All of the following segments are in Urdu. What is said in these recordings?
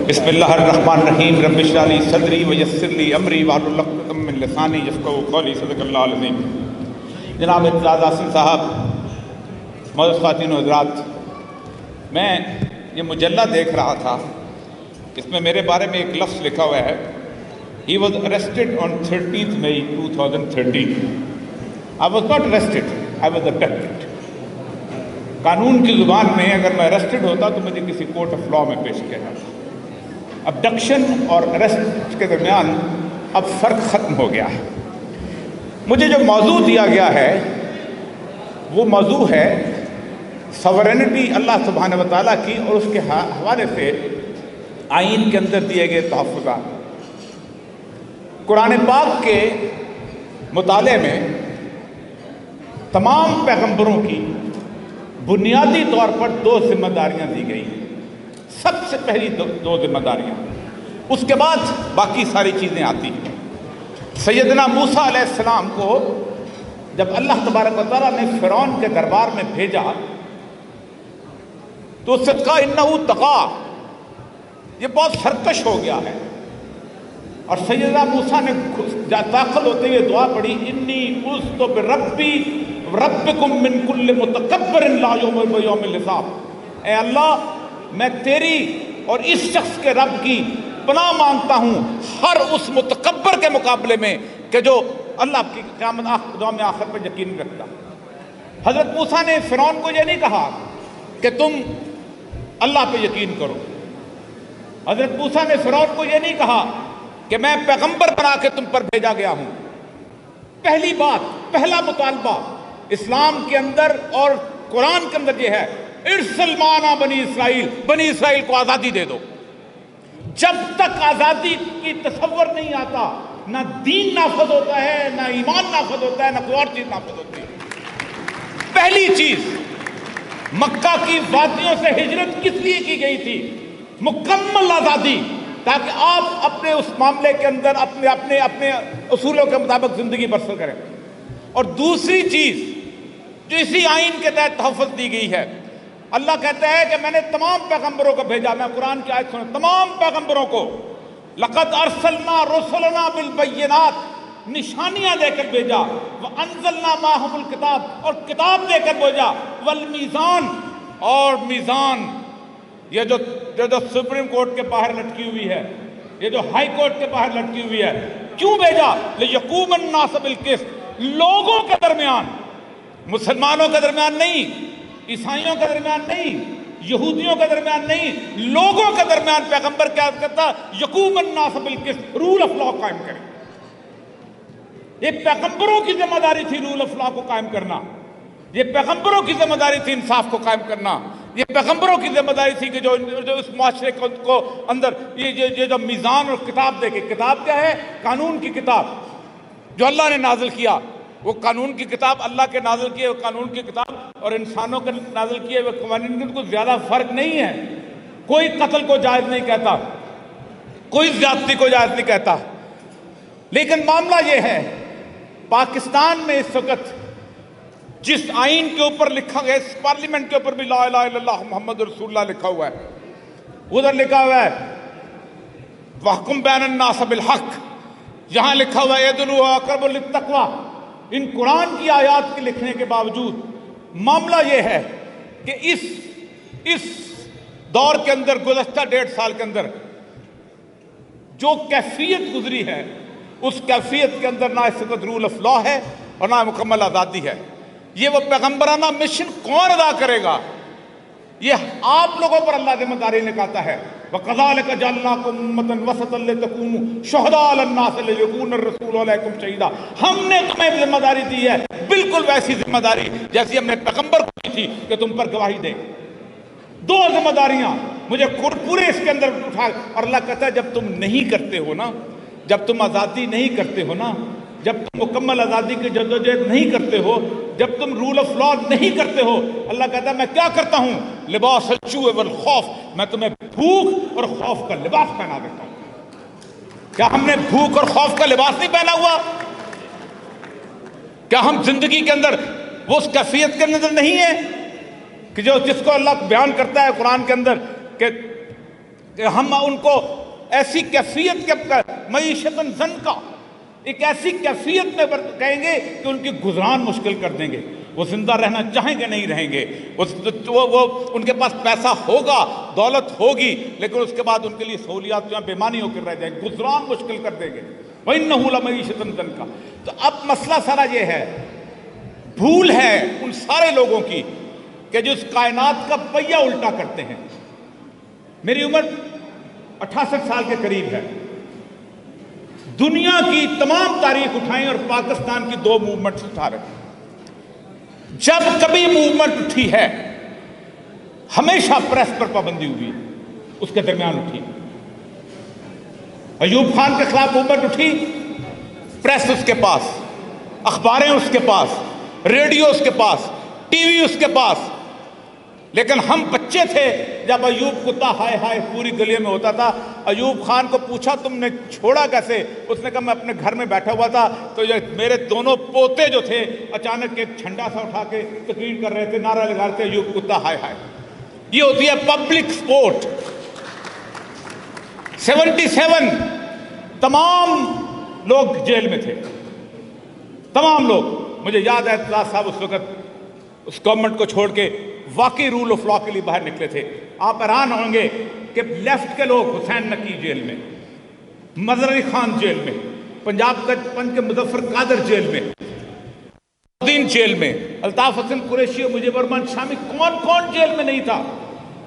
بسم اللہ الرحمن الرحیم رب اشرح لی صدری ویسر لی امری واحلل عقدۃ من لسانی یفقہوا قولی صدق اللہ العظیم۔ جناب اعتزاز حاصل صاحب، معزز خواتین و حضرات، میں یہ مجلہ دیکھ رہا تھا، اس میں میرے بارے میں ایک لفظ لکھا ہوا ہے، He was arrested on 13th May 2013. I was not arrested, I was abducted. قانون کی زبان میں اگر میں arrested ہوتا تو مجھے کسی کورٹ آف لاء میں پیش کیا جاتا۔ ابڈکشن اور arrest کے درمیان اب فرق ختم ہو گیا ہے۔ مجھے جو موضوع دیا گیا ہے وہ موضوع ہے سورینٹی اللہ سبحانہ و تعالیٰ کی اور اس کے حوالے سے آئین کے اندر دیے گئے تحفظات۔ قرآن پاک کے مطالعے میں تمام پیغمبروں کی بنیادی طور پر دو ذمہ داریاں دی گئی ہیں۔ سب سے پہلی دو ذمہ داریاں، اس کے بعد باقی ساری چیزیں آتی ہیں۔ سیدنا موسیٰ علیہ السلام کو جب اللہ تبارک و تعالیٰ نے فرعون کے دربار میں بھیجا تو اس سے کہا انہو طغیٰ، یہ بہت سرکش ہو گیا ہے، اور سیدنا موسیٰ نے داخل ہوتے ہوئے دعا پڑھی انی عوذت بربی ربکم من کل متکبر لا یؤمن بیوم الحساب۔ اے اللہ، میں تیری اور اس شخص کے رب کی پناہ مانگتا ہوں ہر اس متکبر کے مقابلے میں کہ جو اللہ کی قیامت یوم آخر پر یقین رکھتا۔ حضرت موسیٰ نے فرعون کو یہ نہیں کہا کہ تم اللہ پہ یقین کرو، حضرت موسیٰ نے فرعون کو یہ نہیں کہا کہ میں پیغمبر بنا کے تم پر بھیجا گیا ہوں۔ پہلی بات، پہلا مطالبہ اسلام کے اندر اور قرآن کے اندر یہ ہے ارسل معنا بنی اسرائیل، بنی اسرائیل کو آزادی دے دو۔ جب تک آزادی کی تصور نہیں آتا، نہ دین نافذ ہوتا ہے، نہ ایمان نافذ ہوتا ہے، نہ کوئی اور چیز نافذ ہوتی ہے۔ پہلی چیز، مکہ کی وادیوں سے ہجرت کس لیے کی گئی تھی؟ مکمل آزادی، تاکہ آپ اپنے اس معاملے کے اندر اپنے اصولوں کے مطابق زندگی بسر کریں۔ اور دوسری چیز جو اسی آئین کے تحت تحفظ دی گئی ہے، اللہ کہتا ہے کہ میں نے تمام پیغمبروں کو بھیجا۔ میں قرآن کی آیت سنوں، تمام پیغمبروں کو لقد ارسلنا رسلنا بالبینات، نشانیاں دے کر بھیجا، وانزلنا معہم الکتاب، اور کتاب دے کر بھیجا، والمیزان، اور میزان، یہ جو سپریم کورٹ کے باہر لٹکی ہوئی ہے، یہ جو ہائی کورٹ کے باہر لٹکی ہوئی ہے، کیوں بھیجا؟ لیقوم الناس بالقسط، لوگوں کے درمیان، مسلمانوں کے درمیان نہیں، عیسائیوں کے درمیان نہیں، یہودیوں کے درمیان نہیں، لوگوں کے درمیان پیغمبر کیا کرتا؟ یقوم الناس بالقسط، رول آف لاء قائم کریں۔ یہ پیغمبروں کی ذمہ داری تھی رول آف لاء کو قائم کرنا، یہ پیغمبروں کی ذمہ داری تھی انصاف کو قائم کرنا، یہ پیغمبروں کی ذمہ داری تھی کہ جو اس معاشرے کو اندر یہ جو میزان اور کتاب دے کے، کتاب کیا ہے؟ قانون کی کتاب جو اللہ نے نازل کیا، وہ قانون کی کتاب اللہ کے نازل کیے ہوئے قانون کی کتاب اور انسانوں کے نازل کیے ہوئے قوانین میں کوئی زیادہ فرق نہیں ہے۔ کوئی قتل کو جائز نہیں کہتا، کوئی زیادتی کو جائز نہیں کہتا، لیکن معاملہ یہ ہے پاکستان میں اس وقت جس آئین کے اوپر لکھا گیا، اس پارلیمنٹ کے اوپر بھی لا الہ الا اللہ محمد رسول اللہ لکھا ہوا ہے، ادھر لکھا ہوا ہے وَاحْكُم بَيْنَ النَّاسِ بِالْحَقِّ، یہاں لکھا ہوا ہے اعْدِلُوا وَهُوَ أَقْرَبُ لِلتَّقْوَىٰ۔ ان قرآن کی آیات کے لکھنے کے باوجود معاملہ یہ ہے کہ اس دور کے اندر، گزشتہ 1.5 سال کے اندر جو کیفیت گزری ہے، اس کیفیت کے اندر نہ اس وقت رول آف لاء ہے اور نہ مکمل آزادی ہے۔ یہ وہ پیغمبرانہ مشن کون ادا کرے گا؟ یہ آپ لوگوں پر اللہ ذمہ داری نکالتا ہے۔ وَكَذَلِكَ جَعَلْنَاكُمْ أُمَّةً وَسَطًا لِتَكُونُوا شُهَدَاءَ عَلَى النَّاسِ وَيَكُونَ الرَّسُولُ عَلَيْكُمْ شَهِيدًا۔ ہم نے تمہیں ذمہ داری دی ہے، بالکل ویسی ذمہ داری جیسی ہم نے پیغمبر کو دی تھی کہ تم پر گواہی دے۔ دو ذمہ داریاں مجھے پورے اس کے اندر اٹھا، اور اللہ کہتا ہے جب تم نہیں کرتے ہو نا، جب تم آزادی نہیں کرتے ہو نا، جب تم مکمل آزادی کی جدوجہد نہیں کرتے ہو، جب تم رول آف لاء نہیں کرتے ہو، اللہ کہتا ہے میں کیا کرتا ہوں؟ لباس الجوع والخوف، میں تمہیں بھوک اور خوف کا لباس پہنا دیتا ہوں۔ کیا ہم نے بھوک اور خوف کا لباس نہیں پہنا ہوا؟ کیا ہم زندگی کے اندر وہ اس کیفیت کے اندر نہیں ہے کہ جس کو اللہ بیان کرتا ہے قرآن کے اندر کہ کہ ہم ان کو ایسی کیفیت کے معیشتاً زنکا، ایک ایسی کیفیت میں کہیں گے کہ ان کی گزران مشکل کر دیں گے. وہ زندہ رہنا چاہیں گے نہیں رہیں گے. وہ ان کے پاس پیسہ ہوگا، دولت ہوگی، لیکن اس کے بعد ان کے لیے سہولیات جو ہیں بیمانی ہو کر رہ جائیں گے، گزران مشکل کر دیں گے. وَإِنَّهُ لَمَعِيشَةٌ ضَنْكَ. تو اب مسئلہ سارا یہ ہے، بھول ہے ان سارے لوگوں کی کہ جو اس کائنات کا پہیہ الٹا کرتے ہیں. میری عمر 68 سال کے قریب ہے. دنیا کی تمام تاریخ اٹھائیں اور پاکستان کی 2 موومنٹس اٹھا رکھیں. جب کبھی موومنٹ اٹھی ہے ہمیشہ پریس پر پابندی ہوئی، اس کے درمیان اٹھی. ایوب خان کے خلاف موومنٹ اٹھی، پریس اس کے پاس، اخباریں اس کے پاس، ریڈیو اس کے پاس، ٹی وی اس کے پاس. لیکن ہم بچے تھے جب ایوب کتا ہائے ہائے پوری گلی میں ہوتا تھا. ایوب خان کو پوچھا تم نے چھوڑا کیسے؟ اس نے کہا میں اپنے گھر میں بیٹھا ہوا تھا تو یہ میرے دونوں پوتے جو تھے اچانک ایک جھنڈا سا اٹھا کے تقریر کر رہے تھے، نعرہ لگا رہے تھے ایوب کتا ہائے ہائے. یہ ہوتی ہے پبلک سپورٹ. 77 تمام لوگ جیل میں تھے، تمام لوگ. مجھے یاد ہے اعتزاز صاحب اس وقت اس گورنمنٹ کو چھوڑ کے واقعی رول آف لا کے لیے باہر نکلے تھے. آپ حیران ہوں گے کہ لیفٹ کے لوگ حسین نقی جیل میں، مظہر علی خان جیل میں، پنجاب پنج کے مظفر قادر جیل میں، الدین جیل میں، الطاف حسن قریشی اور مجیب الرحمان شامی، کون کون جیل میں نہیں تھا.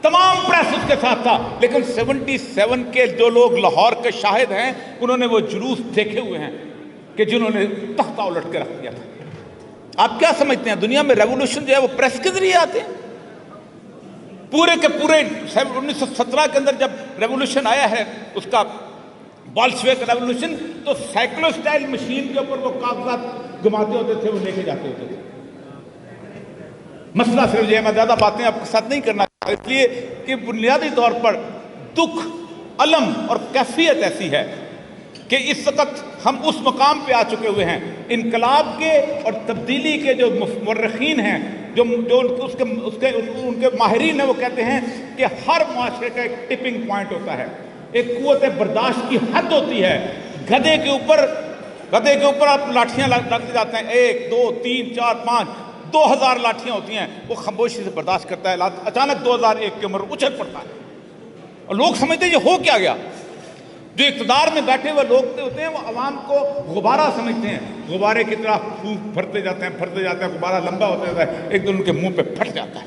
تمام پریس اس کے ساتھ تھا. لیکن 77 کے جو لوگ لاہور کے شاہد ہیں انہوں نے وہ جلوس دیکھے ہوئے ہیں کہ جنہوں نے تختہ الٹ کے رکھ دیا تھا. آپ کیا سمجھتے ہیں دنیا میں ریولوشن جو ہے وہ پریس کے ذریعے آتے ہیں؟ پورے کے پورے 1917 کے اندر جب ریولوشن آیا ہے اس کا بولشوک ریولوشن، تو سائیکلو سٹائل مشین کے اوپر وہ کاغذات گھماتے ہوتے تھے، وہ لے کے جاتے ہوتے تھے. مسئلہ صرف یہ ہے، میں زیادہ باتیں آپ کے ساتھ نہیں کرنا چاہتا اس لیے کہ بنیادی طور پر دکھ، علم اور کیفیت ایسی ہے کہ اس وقت ہم اس مقام پہ آ چکے ہوئے ہیں. انقلاب کے اور تبدیلی کے جو مورخین ہیں، جو ان کے ماہرین ہیں، وہ کہتے ہیں کہ ہر معاشرے کا ایک ٹپنگ پوائنٹ ہوتا ہے، ایک قوت برداشت کی حد ہوتی ہے. گدھے کے اوپر آپ لاٹھیاں لگتے جاتے ہیں، 1 2 3 4 5 2000 لاٹھیاں ہوتی ہیں، وہ خاموشی سے برداشت کرتا ہے. اچانک 2001 کی عمر اچھل پڑتا ہے اور لوگ سمجھتے ہیں یہ ہو کیا گیا. جو اقتدار میں بیٹھے ہوئے لوگ ہوتے ہیں وہ عوام کو غبارہ سمجھتے ہیں، غبارے کی طرح پھونک بھرتے جاتے ہیں، غبارہ لمبا ہوتا جاتا ہے، ایک دن ان کے منہ پہ پھٹ جاتا ہے.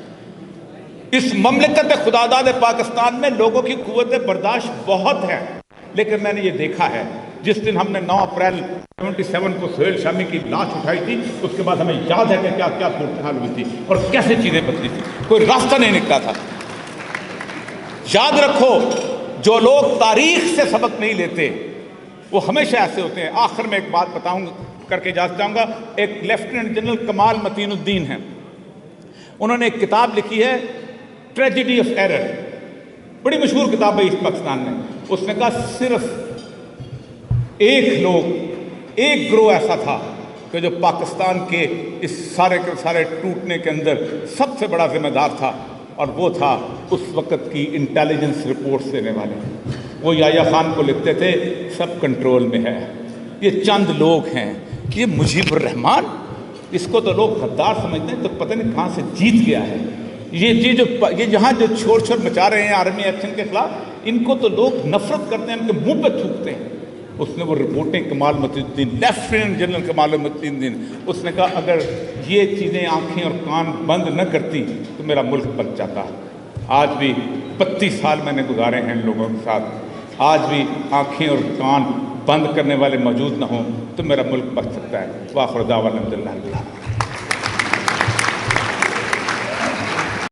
اس مملکت خداداد پاکستان میں لوگوں کی قوت برداشت بہت ہے. لیکن میں نے یہ دیکھا ہے جس دن ہم نے 9 اپریل 77 کو سہیل شامی کی لاش اٹھائی تھی، اس کے بعد ہمیں یاد ہے کہ کیا کیا صورتحال ہوئی تھی اور کیسے چیزیں بدلی تھی. کوئی راستہ نہیں نکلا تھا. یاد رکھو جو لوگ تاریخ سے سبق نہیں لیتے وہ ہمیشہ ایسے ہوتے ہیں. آخر میں ایک بات بتاؤں کر کے اجازت چاہوں گا. ایک لیفٹیننٹ جنرل کمال متین الدین ہیں، انہوں نے ایک کتاب لکھی ہے ٹریجڈی آف ایرر، بڑی مشہور کتاب ہے اس پاکستان میں. اس نے کہا صرف ایک گروہ ایسا تھا کہ جو پاکستان کے اس سارے کے سارے ٹوٹنے کے اندر سب سے بڑا ذمہ دار تھا، اور وہ تھا اس وقت کی انٹیلیجنس رپورٹس دینے والے. وہ یحییٰ خان کو لکھتے تھے سب کنٹرول میں ہے، یہ چند لوگ ہیں. یہ مجیب الرحمان، اس کو تو لوگ غدار سمجھتے ہیں، تو پتہ نہیں کہاں سے جیت گیا ہے. یہ جہاں جو شور مچا رہے ہیں آرمی ایکشن کے خلاف، ان کو تو لوگ نفرت کرتے ہیں، ان کے منہ پہ تھوکتے ہیں. اس نے وہ رپورٹیں کمال متین الدین، لیفٹیننٹ جنرل کمال متین الدین، اس نے کہا اگر یہ چیزیں آنکھیں اور کان بند نہ کرتی تو میرا ملک بچ جاتا. آج بھی 32 سال میں نے گزارے ہیں ان لوگوں کے ساتھ، آج بھی آنکھیں اور کان بند کرنے والے موجود نہ ہوں تو میرا ملک بچ سکتا ہے. وآخر دعوانا الحمدللہ.